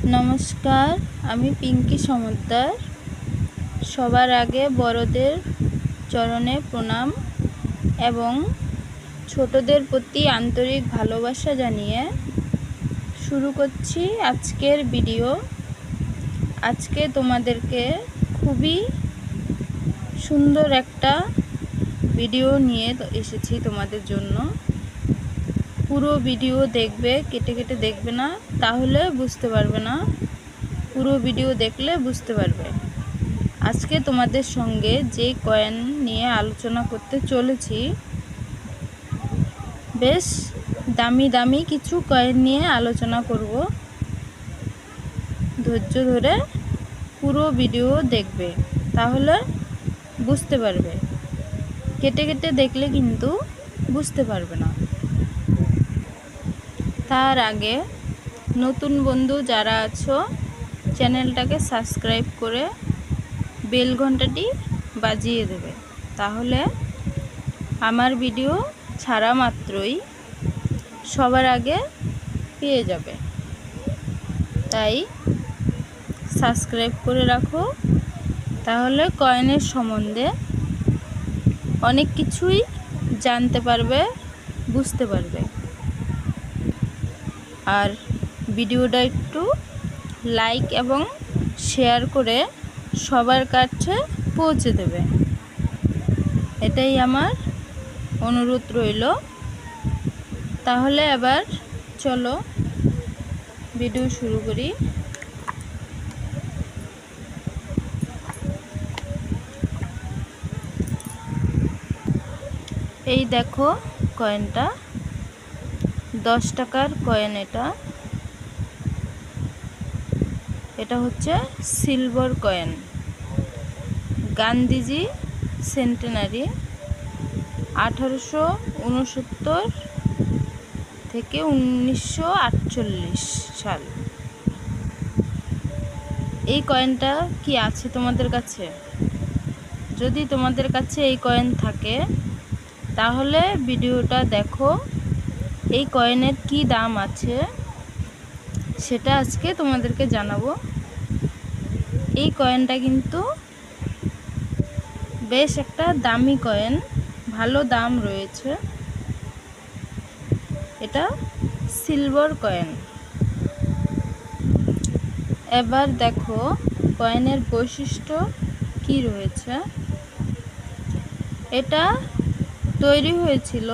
নমস্কার, আমি পিঙ্কি সমদ্দার। সবার আগে বড়দের চরণে প্রণাম এবং ছোটদের প্রতি আন্তরিক ভালোবাসা জানিয়ে শুরু করছি আজকের ভিডিও। আজকে তোমাদেরকে খুবই সুন্দর একটা ভিডিও নিয়ে এসেছি তোমাদের জন্য। পুরো ভিডিও দেখবে, কেটে কেটে দেখবে না, তাহলে বুঝতে পারবে না। পুরো ভিডিও দেখলে বুঝতে পারবে। আজকে তোমাদের সঙ্গে যে কয়েন নিয়ে আলোচনা করতে চলেছি, বেশ দামি দামি কিছু কয়েন নিয়ে আলোচনা করব। ধৈর্য ধরে পুরো ভিডিও দেখবে, তাহলে বুঝতে পারবে। কেটে কেটে দেখলে কিন্তু বুঝতে পারবে না। তার আগে নতুন বন্ধু যারা আছো, চ্যানেলটাকে সাবস্ক্রাইব করে বেল ঘন্টাটি বাজিয়ে দেবে, তাহলে আমার ভিডিও ছাড়া মাত্রই সবার আগে পেয়ে যাবে। তাই সাবস্ক্রাইব করে রাখো, তাহলে কয়েনের সম্বন্ধে অনেক কিছুই জানতে পারবে, বুঝতে পারবে। আর ভিডিওটা একটু লাইক এবং শেয়ার করে সবার কাছে পৌঁছে দেবে, এটাই আমার অনুরোধ রইল। তাহলে এবার চলো ভিডিও শুরু করি। এই দেখো কয়েনটা, 10 টাকার কয়েন। এটা হচ্ছে সিলভার কয়েন। গান্ধীজি সেন্টেনারি 1869 থেকে 1948 সাল। এই কয়েনটা কি আছে তোমাদের কাছে? যদি তোমাদের কাছে এই কয়েন থাকে তাহলে ভিডিওটা দেখো। এই কয়েনের কি দাম আছে সেটা আজকে তোমাদেরকে জানাবো। এই কয়েনটা কিন্তু বেশ একটা দামি কয়েন, ভালো দাম রয়েছে। এটা সিলভার কয়েন। এবার দেখো কয়েনের বৈশিষ্ট্য কি রয়েছে। এটা তৈরি হয়েছিল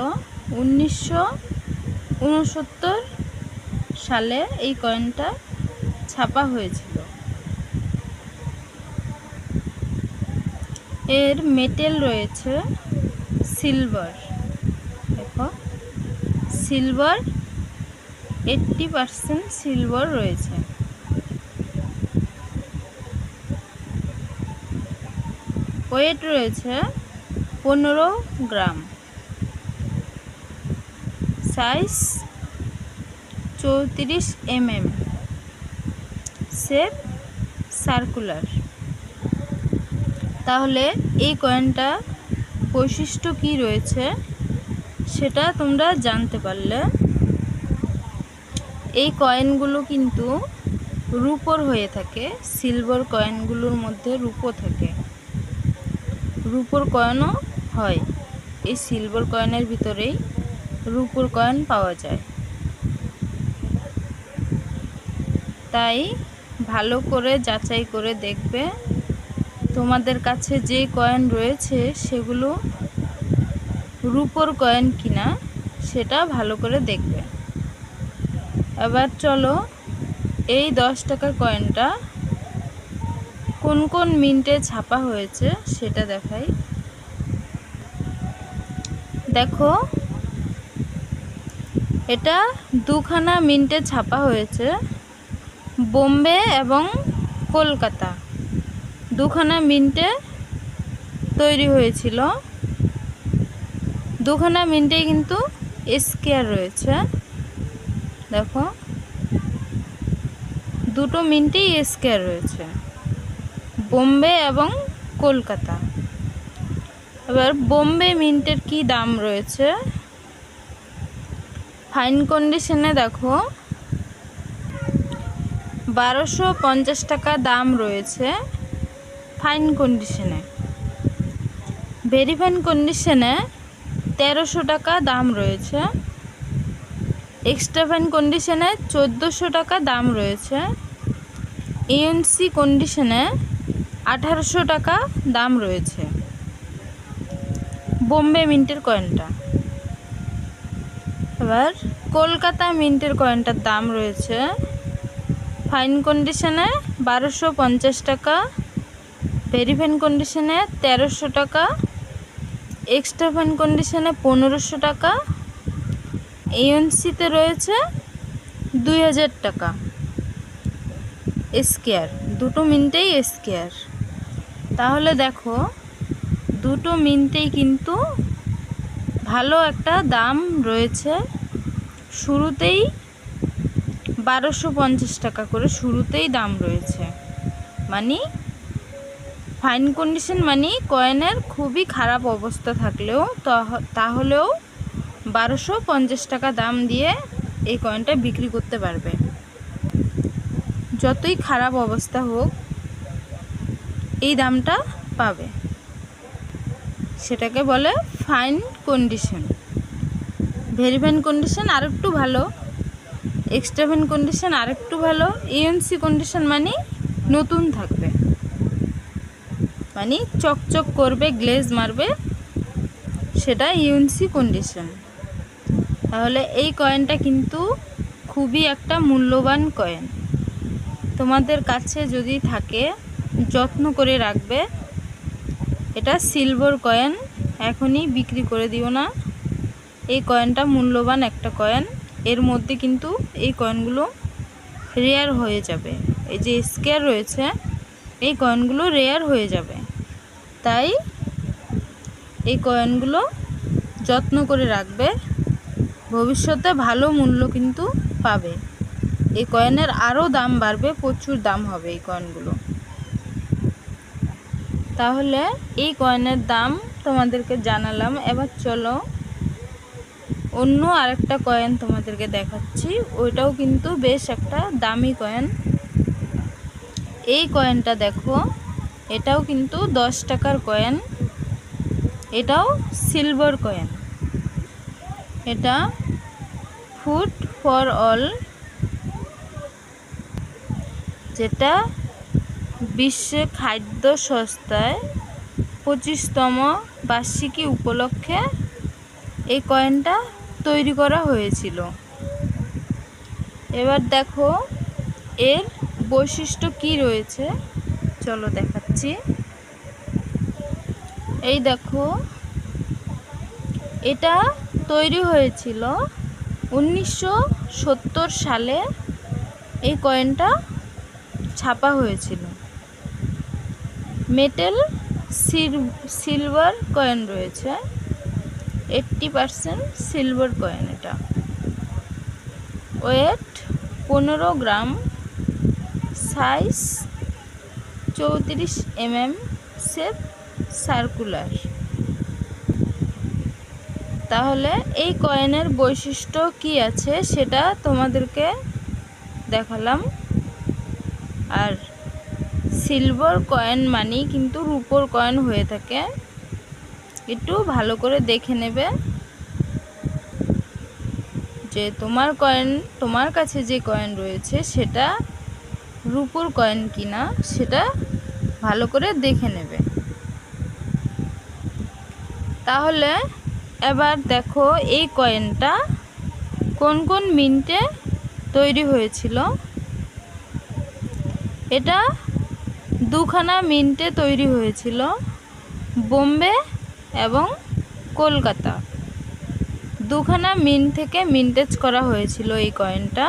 1969 সালে। এই কয়েনটা ছাপা হয়েছিল। এর মেটেল রয়েছে সিলভার। দেখো সিলভার, 80% সিলভার রয়েছে। ওয়েট রয়েছে 15 গ্রাম। Size 34 mm। Shape circular. তাহলে এই কয়েনটা বৈশিষ্ট্য কি রয়েছে সেটা তোমরা জানতে পারলে। এই কয়েনগুলো কিন্তু রূপোর হয়ে থাকে। সিলভার কয়েনগুলোর মধ্যে রূপো থাকে, রূপোর কয়েনও হয়। এই সিলভার কয়েনের ভিতরেই রূপোর কয়েন পাওয়া যায়। তাই ভালো করে যাচাই করে দেখবে তোমাদের কাছে যে কয়েন রয়েছে সেগুলো রূপোর কয়েন কিনা, সেটা ভালো করে দেখবে। এবার চলো এই 10 টাকার কয়েনটা কোন কোন মিন্টে ছাপা হয়েছে সেটা দেখাই। দেখো এটা দুখানা মিন্টে ছাপা হয়েছে। বোম্বে এবং কলকাতা দুখানা মিন্টে তৈরি হয়েছিল। দুখানা মিন্টেই কিন্তু স্কয়ার রয়েছে। দেখো দুটো মিন্টেই স্কয়ার রয়েছে, বোম্বে এবং কলকাতা। এবার বোম্বে মিন্টের কি দাম রয়েছে। ফাইন কন্ডিশনে দেখো 1250 টাকা দাম রয়েছে ফাইন কন্ডিশনে। ভেরি ফাইন কন্ডিশনে 1300 টাকা দাম রয়েছে। এক্সট্রা ফাইন কন্ডিশনে 1400 টাকা দাম রয়েছে। ইউএনসি কন্ডিশনে 1800 টাকা দাম রয়েছে বোম্বে মিন্টের কয়েনটা। এবার কলকাতা মিন্টের কয়েনটার দাম রয়েছে ফাইন কন্ডিশনে 1250 টাকা, ভেরি ফাইন কন্ডিশনে 1300 টাকা, এক্সট্রা ফাইন কন্ডিশনে 1500 টাকা, ইউএনসিতে রয়েছে 2000 টাকা স্কোয়ার। দুটো মিন্টেই স্কোয়ার। তাহলে দেখো দুটো মিন্টেই কিন্তু ভালো একটা দাম রয়েছে। শুরুতেই 1250 টাকা করে শুরুতেই দাম রয়েছে। মানে ফাইন কন্ডিশন মানে কয়েনের খুবই খারাপ অবস্থা থাকলেও তাহলেও 1250 টাকা দাম দিয়ে এই কয়েনটা বিক্রি করতে পারবে। যতই খারাপ অবস্থা হোক এই দামটা পাবে। সেটাকে বলে fine condition. Very fine condition আরেকটু ভালো, এক্সট্রা ফাইন কন্ডিশন আরেকটু ভালো, ইউএনসি কন্ডিশন মানে নতুন থাকবে, মানে চকচক করবে, গ্লেজ মারবে, সেটা ইউএনসি কন্ডিশন। তাহলে এই কয়েনটা কিন্তু খুবই একটা মূল্যবান কয়েন। তোমাদের কাছে যদি থাকে যত্ন করে রাখবে। এটা সিলভার কয়েন, এখনই বিক্রি করে দিও না। এই কয়েনটা মূল্যবান একটা কয়েন। এর মধ্যে কিন্তু এই কয়েনগুলো রেয়ার হয়ে যাবে। এই যে স্কোয়ার রয়েছে এই কয়েনগুলো রেয়ার হয়ে যাবে। তাই এই কয়েনগুলো যত্ন করে রাখবে, ভবিষ্যতে ভালো মূল্য কিন্তু পাবে। এই কয়েনের আরও দাম বাড়বে, প্রচুর দাম হবে এই কয়েনগুলো। তাহলে এই কয়েনের দাম তোমাদেরকে জানালাম। এবার চলো অন্য আরেকটা কয়েন তোমাদেরকে দেখাচ্ছি। ওইটাও কিন্তু বেশ একটা দামি কয়েন। এই কয়েনটা দেখো, এটাও কিন্তু 10 টাকার কয়েন। এটাও সিলভার কয়েন। এটা ফুড ফর অল, যেটা বিশ্বে খাদ্য সংস্থায় 25তম বার্ষিকী উপলক্ষে এই কয়েনটা তৈরি করা হয়েছিল। এবার দেখো এর বৈশিষ্ট্য কি রয়েছে, চলো দেখাচ্ছি। এই দেখো এটা তৈরি হয়েছিল 1970 সালে। এই কয়েনটা ছাপা হয়েছিল। মেটাল সিলভার কয়েন রয়েছে, 80% সিলভার কয়েন। এটা ওয়েট 15 গ্রাম, সাইজ 34 mm, শেপ সার্কুলার। তাহলে এই কয়েনের বৈশিষ্ট্য কি আছে সেটা তোমাদেরকে দেখালাম। আর সিলভার কয়েন মানেই কিন্তু রূপোর কয়েন হয়ে থাকে। একটু ভালো করে দেখে নেবে যে তোমার কাছে যে কয়েন রয়েছে সেটা রূপোর কয়েন কিনা, সেটা ভালো করে দেখে নেবে। তাহলে এবার দেখো এই কয়েনটা কোন কোন মিন্টে তৈরি হয়েছিল। এটা দুখানা মিন্টে তৈরি হয়েছিল, বোম্বে এবং কলকাতা। দুখানা মিন্ট থেকে মিন্টেজ করা হয়েছিল এই কয়েনটা।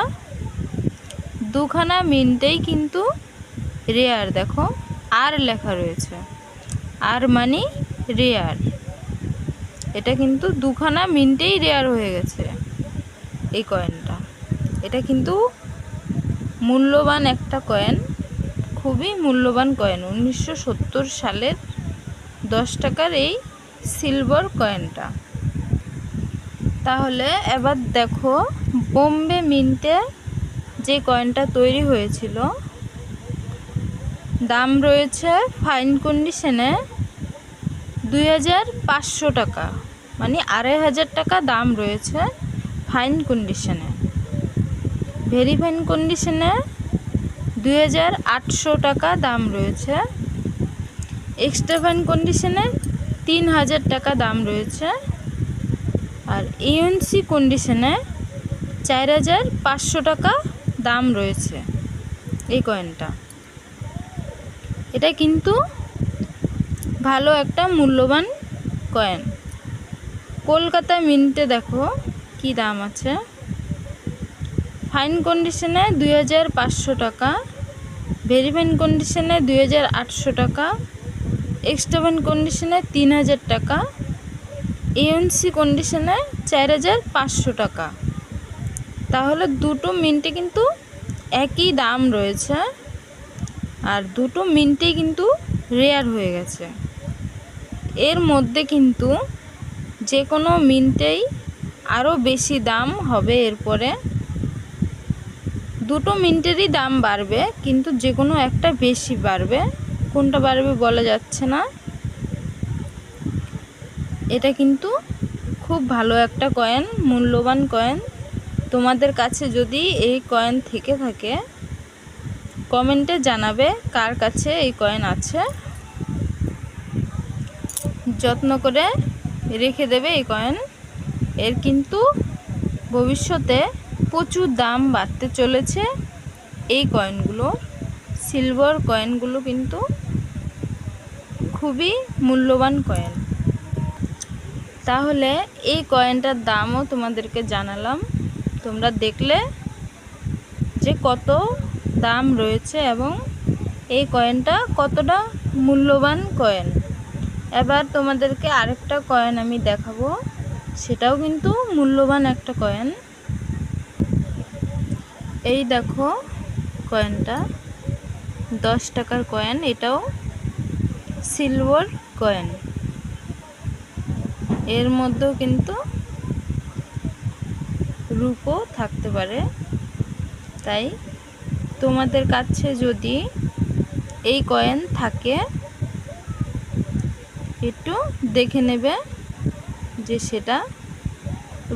দুখানা মিন্টেই কিন্তু রেয়ার। দেখো আর লেখা রয়েছে, আর মানে রেয়ার। এটা কিন্তু দুখানা মিন্টেই রেয়ার হয়ে গেছে এই কয়েনটা। এটা কিন্তু মূল্যবান একটা কয়েন, খুবই মূল্যবান কয়েন। 1970 সালের 10 টাকার এই সিলভার কয়েনটা। তাহলে এবার দেখো বোম্বে মিন্টে যে কয়েনটা তৈরি হয়েছিল দাম রয়েছে ফাইন কন্ডিশনে 2500 টাকা, মানে 2500 টাকা দাম রয়েছে ফাইন কন্ডিশনে। ভেরি ফাইন কন্ডিশনে 2800 টাকা দাম রয়েছে। এক্সট্রা ফাইন কন্ডিশনে 3000 টাকা দাম রয়েছে। আর ইউএনসি কন্ডিশনে 4500 টাকা দাম রয়েছে এই কয়েনটা। এটা কিন্তু ভালো একটা মূল্যবান কয়েন। কলকাতা মিন্টে দেখো কি দাম আছে। ফাইন কন্ডিশনে 2500 টাকা, ভেরি ফাইন কন্ডিশনে 2800 টাকা, এক্সট্রা ফাইন কন্ডিশনে 3000 টাকা, ইউএনসি কন্ডিশনে 4500 টাকা। তাহলে দুটো মিন্টে কিন্তু একই দাম রয়েছে, আর দুটো মিন্টেই কিন্তু রেয়ার হয়ে গেছে। এর মধ্যে কিন্তু যে কোনো মিন্টেই আরও বেশি দাম হবে। এরপরে দুটো মিন্টেরই দাম বাড়বে, কিন্তু যে কোনো একটা বেশি বাড়বে, কোনটা বাড়বে বলা যাচ্ছে না। এটা কিন্তু খুব ভালো একটা কয়েন, মূল্যবান কয়েন। তোমাদের কাছে যদি এই কয়েন থেকে থাকে কমেন্টে জানাবে কার কাছে এই কয়েন আছে। যত্ন করে রেখে দেবে এই কয়েন। এর কিন্তু ভবিষ্যতে প্রচুর দাম বাড়তে চলেছে এই কয়েনগুলো। সিলভার কয়েনগুলো কিন্তু খুবই মূল্যবান কয়েন। তাহলে এই কয়েনটার দামও তোমাদেরকে জানালাম। তোমরা দেখলে যে কত দাম রয়েছে এবং এই কয়েনটা কতটা মূল্যবান কয়েন। এবার তোমাদেরকে আরেকটা কয়েন আমি দেখাবো, সেটাও কিন্তু মূল্যবান একটা কয়েন। এই দেখো কয়েনটা 10 টাকার কয়েন। এটাও সিলভার কয়েন। এর মধ্যেও কিন্তু রূপো থাকতে পারে। তাই তোমাদের কাছে যদি এই কয়েন থাকে একটু দেখে নেবে যে সেটা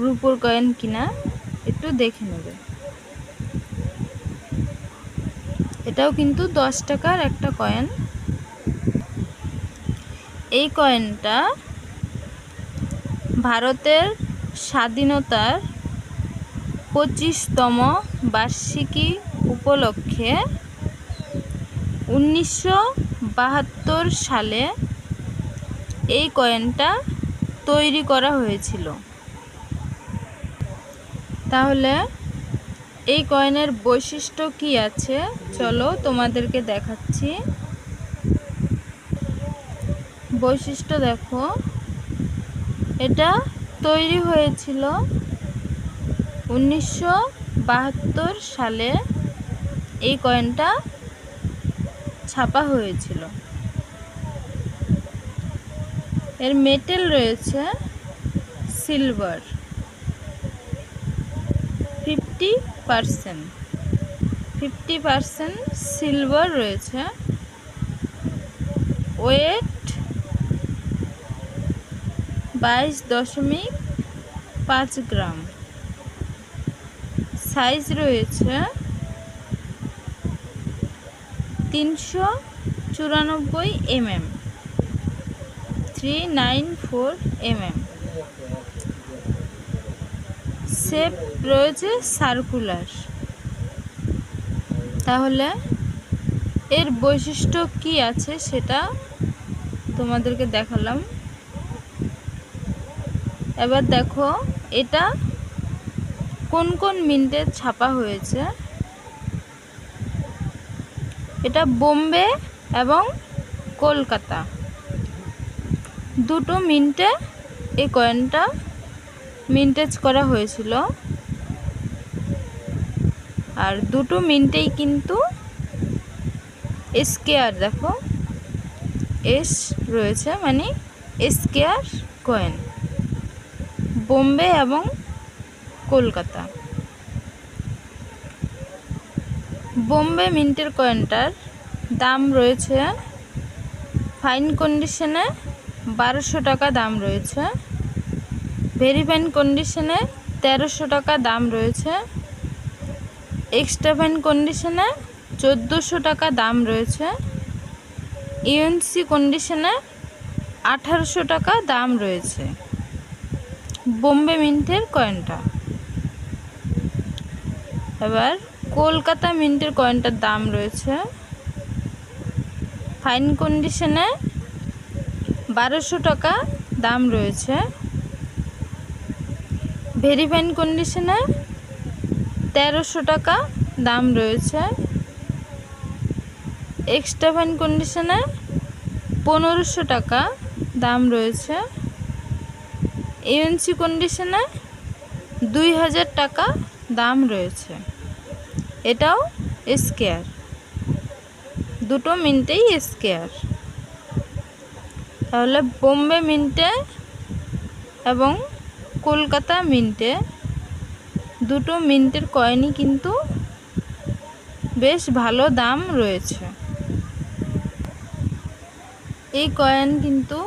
রূপোর কয়েন কিনা, একটু দেখে নেবে। এটাও কিন্তু 10 টাকার একটা কয়েন। এই কয়েনটা ভারতের স্বাধীনতার 25তম বার্ষিকী উপলক্ষে 1972 সালে এই কয়েনটা তৈরি করা হয়েছিল। তাহলে এই কয়েনের বৈশিষ্ট্য কি আছে চলো তোমাদেরকে দেখাচ্ছি। বৈশিষ্ট্য দেখো, এটা তৈরি হয়েছিল 1972 সালে। এই কয়েনটা ছাপা হয়েছিল। এর মেটেল রয়েছে সিলভার 50% সিলভার রয়েছে। ওয়েট 22.5 গ্রাম। সাইজ রয়েছে 394 mm, 394 mm। শেপ রয়েছে সার্কুলার। তাহলে এর বৈশিষ্ট্য কি আছে সেটা তোমাদেরকে দেখালাম। এবার দেখো এটা কোন কোন মিন্টে ছাপা হয়েছে। এটা বোম্বে এবং কলকাতা দুটো মিন্টে এই কয়েনটা মিন্টেজ করা হয়েছিল। আর দুটো মিন্টেই কিন্তু স্কেয়ার দেখো এস রয়েছে, মানে স্কেয়ার কয়েন, বোম্বে এবং কলকাতা। বোম্বে মিন্টের কয়েনটার দাম রয়েছে ফাইন কন্ডিশনে 1200 টাকা দাম রয়েছে, ভেরি ফাইন কন্ডিশনে 1300 টাকা দাম রয়েছে, এক্সট্রা ফাইন কন্ডিশনে 1400 টাকা দাম রয়েছে, ইউএনসি কন্ডিশনে 1800 টাকা দাম রয়েছে বোম্বে মিন্টের কয়েনটা। এবার কলকাতা মিন্টের কয়েনটার দাম রয়েছে ফাইন কন্ডিশনে 1200 টাকা দাম রয়েছে, ভেরি ফাইন কন্ডিশনে 1300 টাকা দাম রয়েছে, এক্সট্রা ফাইন কন্ডিশনে 1500 টাকা দাম রয়েছে, ইউএনসি কন্ডিশনে 2000 টাকা দাম রয়েছে। এটাও স্কেয়ার, দুটো মিন্টেই স্কেয়ার। তাহলে বোম্বে মিন্টে এবং কলকাতা মিন্টে দুটো মিন্টের কয়েনই কিন্তু বেশ ভালো দাম রয়েছে। এই কয়েন কিন্তু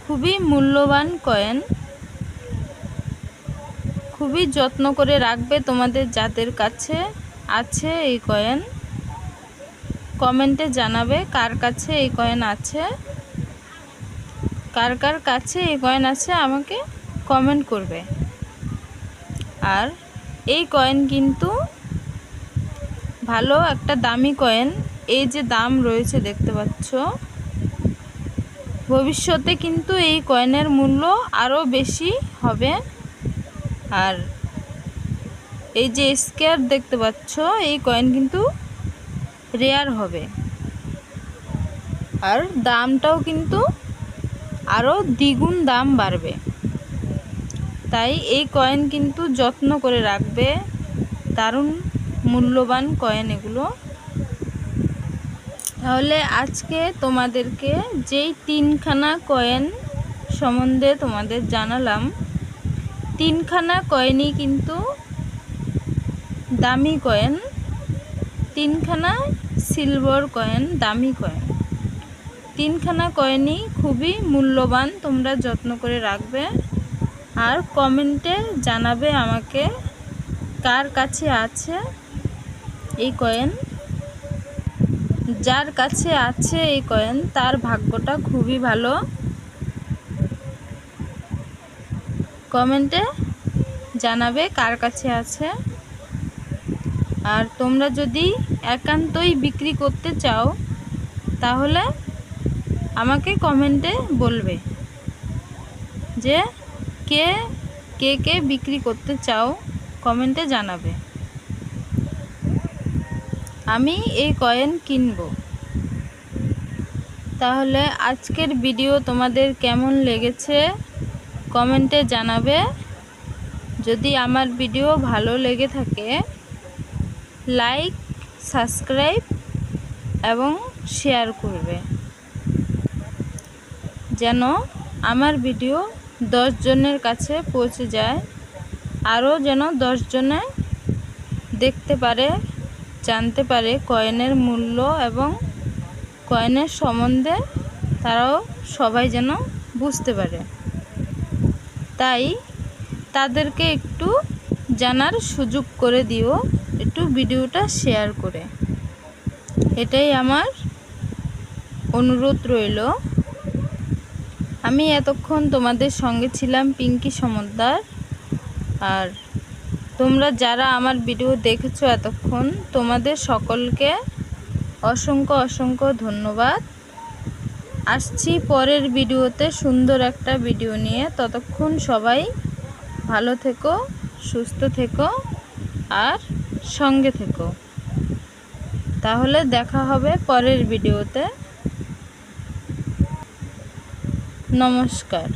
খুবই মূল্যবান কয়েন, খুবই যত্ন করে রাখবে তোমাদের যাদের কাছে আছে এই কয়েন। কমেন্টে জানাবে কার কাছে এই কয়েন আছে, কার কার কাছে এই কয়েন আছে আমাকে কমেন্ট করবে। আর এই কয়েন কিন্তু ভালো একটা দামি কয়েন, এই যে দাম রয়েছে দেখতে পাচ্ছ, ভবিষ্যতে কিন্তু এই কয়েনের মূল্য আরও বেশি হবে। আর এই যে স্কেয়ার দেখতে পাচ্ছ, এই কয়েন কিন্তু রেয়ার হবে, আর দামটাও কিন্তু আরও দ্বিগুণ দাম বাড়বে। তাই এই কয়েন কিন্তু যত্ন করে রাখবে, দারুণ মূল্যবান কয়েন এগুলো। তাহলে আজকে তোমাদেরকে যেই 3খানা কয়েন সম্বন্ধে তোমাদের জানালাম, 3খানা কয়েনই কিন্তু দামি কয়েন, 3খানা সিলভার কয়েন, দামি কয়েন। 3খানা কয়েনই খুবই মূল্যবান, তোমরা যত্ন করে রাখবে। আর কমেন্টে জানাবে আমাকে কার কাছে আছে এই কয়েন। যার কাছে আছে এই কয়েন তার ভাগ্যটা খুবই ভালো। কমেন্টে জানাবে কার কাছে আছে। আর তোমরা যদি একান্তই বিক্রি করতে চাও তাহলে আমাকে কমেন্টে বলবে যে কে কে কে বিক্রি করতে চাও, কমেন্টে জানাবে, আমি এই কয়েন কিনব। তাহলে আজকের ভিডিও তোমাদের কেমন লেগেছে কমেন্টে জানাবে। যদি আমার ভিডিও ভালো লেগে থাকে লাইক, সাবস্ক্রাইব এবং শেয়ার করবে, যেন আমার ভিডিও 10 জনের কাছে পৌঁছে যায়, আরও যেন 10 জনে দেখতে পারে, জানতে পারে কয়েনের মূল্য এবং কয়েনের সম্বন্ধে, তারাও সবাই যেন বুঝতে পারে। তাই তাদেরকে একটু জানার সুযোগ করে দিও, একটু ভিডিওটা শেয়ার করে। এটাই আমার অনুরোধ রইল। আমি এতক্ষণ তোমাদের সঙ্গে ছিলাম পিঙ্কি সমদ্দার। আর তোমরা যারা আমার ভিডিও দেখেছো এতক্ষণ, তোমাদের সকলকে অসংখ্য অসংখ্য ধন্যবাদ। আসছি পরের ভিডিওতে সুন্দর একটা ভিডিও নিয়ে। ততক্ষণ সবাই ভালো থেকো, সুস্থ থেকো আর সঙ্গে থেকো। তাহলে দেখা হবে পরের ভিডিওতে। নমস্কার।